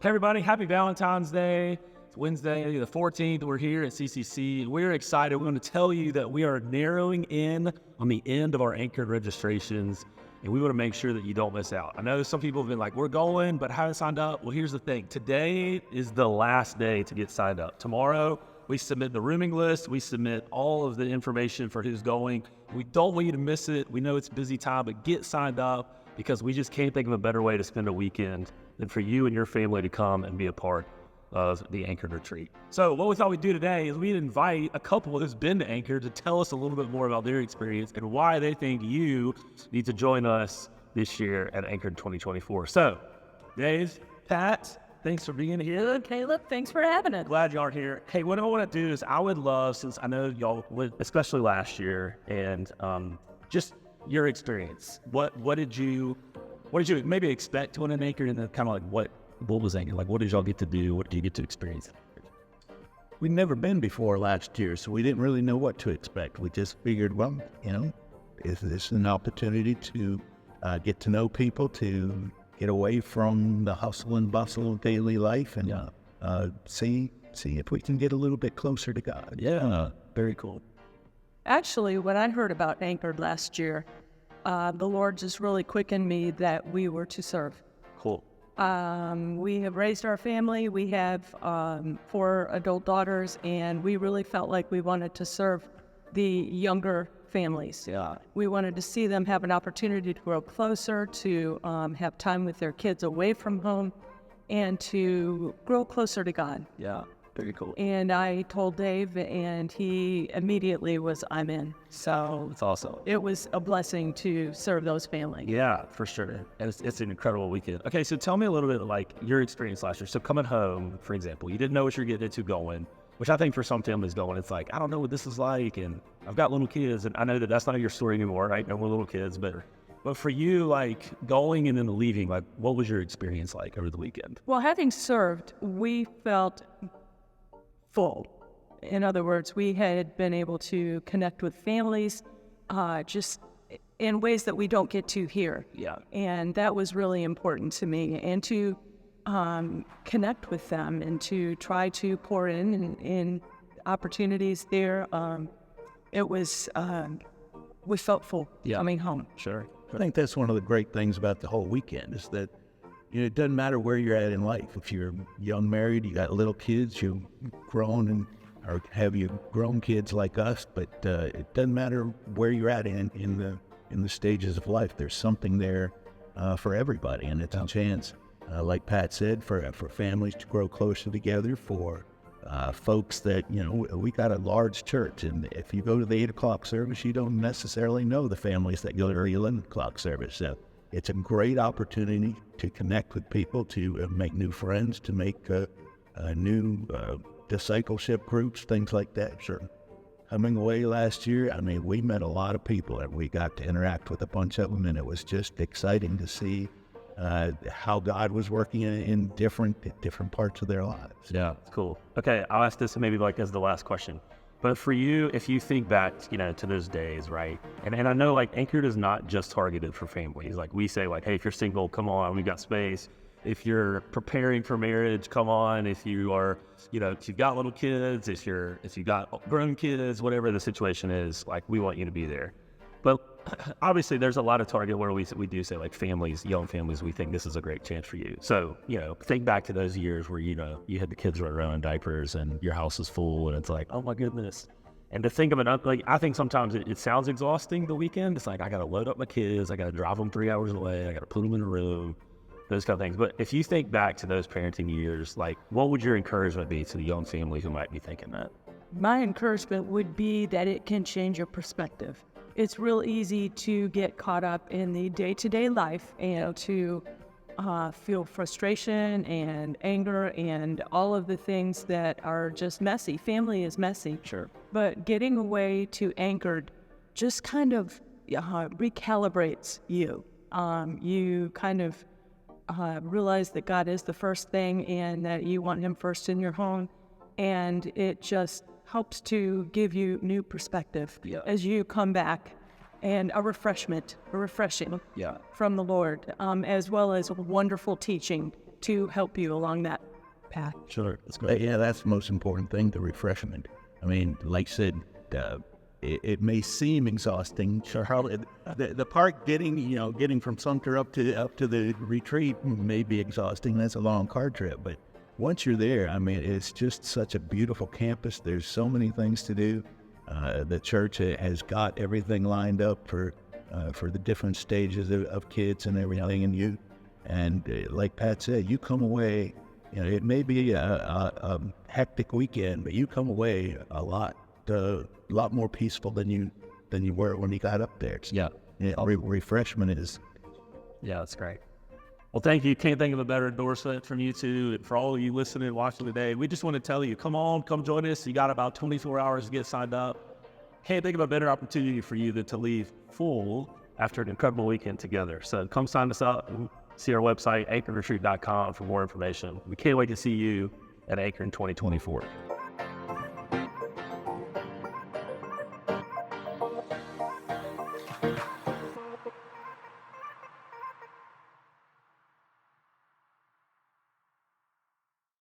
Hey everybody, happy Valentine's Day. It's Wednesday, the 14th. We're here at CCC. We're excited. We're going to tell you that we are narrowing in on the end of our anchored registrations, and we want to make sure that you don't miss out. I know some people have been like, we're going, but haven't signed up. Well, here's the thing. Today is the last day to get signed up. Tomorrow, we submit the rooming list. We submit all of the information for who's going. We don't want you to miss it. We know it's a busy time, but get signed up because we just can't think of a better way to spend a weekend than for you and your family to come and be a part of the Anchored Retreat. So what we thought we'd do today is we'd invite a couple who's been to Anchored to tell us a little bit more about their experience and why they think you need to join us this year at Anchored 2024. So, Dave, Pat, thanks for being here. Caleb, thanks for having us. Glad y'all are here. Hey, what I want to do is I would love, since I know y'all went, especially last year, and just your experience. What did you maybe expect to an Anchored, and then kind of like what was Anchored? Like, what did y'all get to do? What did you get to experience? We'd never been before last year, so we didn't really know what to expect. We just figured, well, is this an opportunity to get to know people, to get away from the hustle and bustle of daily life, and see if we can get a little bit closer to God. Yeah, very cool. Actually, when I heard about Anchored last year, the Lord just really quickened me that we were to serve. Cool. We have raised our family. We have 4 adult daughters, and we really felt like we wanted to serve the younger families. Yeah. We wanted to see them have an opportunity to grow closer, to have time with their kids away from home, and to grow closer to God. Yeah. Very cool. And I told Dave, and he immediately was, I'm in. So That's awesome. it was a blessing to serve those families. Yeah, for sure. And it's an incredible weekend. Okay, so tell me a little bit like your experience last year. So coming home, for example, you didn't know what you're getting into going, which I think for some families going, it's like, I don't know what this is like, and I've got little kids, and I know that that's not your story anymore, right? No more little kids, but for you, like going and then leaving, like what was your experience like over the weekend? Well, having served, we felt full. In other words, we had been able to connect with families just in ways that we don't get to here. Yeah. And that was really important to me, and to connect with them and to try to pour in opportunities there. It was, we felt full coming home. Sure. I think that's one of the great things about the whole weekend is that it doesn't matter where you're at in life. If you're young married, you got little kids, you've grown or have you grown kids like us, but it doesn't matter where you're at in the stages of life. There's something there for everybody, and it's a chance, like Pat said, for families to grow closer together, for folks that, we got a large church, and if you go to the 8 o'clock service, you don't necessarily know the families that go to the 11 o'clock service. So it's a great opportunity to connect with people, to make new friends, to make new discipleship groups, things like that. Sure. Coming away last year, we met a lot of people, and we got to interact with a bunch of them, and it was just exciting to see how God was working in different parts of their lives. Yeah, it's cool. Okay, I'll ask this maybe like as the last question. But for you, if you think back, to those days, right? And I know like Anchored is not just targeted for families. Like we say like, hey, if you're single, come on, we've got space. If you're preparing for marriage, come on. If you are, if you've got little kids, if you got grown kids, whatever the situation is, like we want you to be there. But obviously there's a lot of target where we do say like families, young families, we think this is a great chance for you. So, think back to those years where, you had the kids running around in diapers and your house is full and it's like, oh my goodness. And to think of it, like, I think sometimes it sounds exhausting the weekend. It's like, I got to load up my kids. I got to drive them 3 hours away. I got to put them in a room, those kind of things. But if you think back to those parenting years, like what would your encouragement be to the young family who might be thinking that? My encouragement would be that it can change your perspective. It's real easy to get caught up in the day-to-day life and to feel frustration and anger and all of the things that are just messy. Family is messy. Sure. But getting away to Anchored just kind of recalibrates you. You kind of realize that God is the first thing and that you want Him first in your home. And it just helps to give you new perspective as you come back, and a refreshing from the Lord, as well as wonderful teaching to help you along that path. Sure, that's great. Yeah, that's the most important thing, the refreshment. I mean, like I said, it may seem exhausting. Sure, the part getting from Sumter up to the retreat may be exhausting. That's a long car trip, but once you're there, I mean, it's just such a beautiful campus. There's so many things to do. The church has got everything lined up for the different stages of kids and everything, and you. And like Pat said, you come away. It may be a hectic weekend, but you come away a lot more peaceful than you were when you got up there. Refreshment is. Yeah, that's great. Well, thank you. Can't think of a better endorsement from you two. And for all of you listening and watching today, we just want to tell you, come join us. You got about 24 hours to get signed up. Can't think of a better opportunity for you than to leave full after an incredible weekend together. So come sign us up and see our website, anchoredretreat.com, for more information. We can't wait to see you at Anchor in 2024.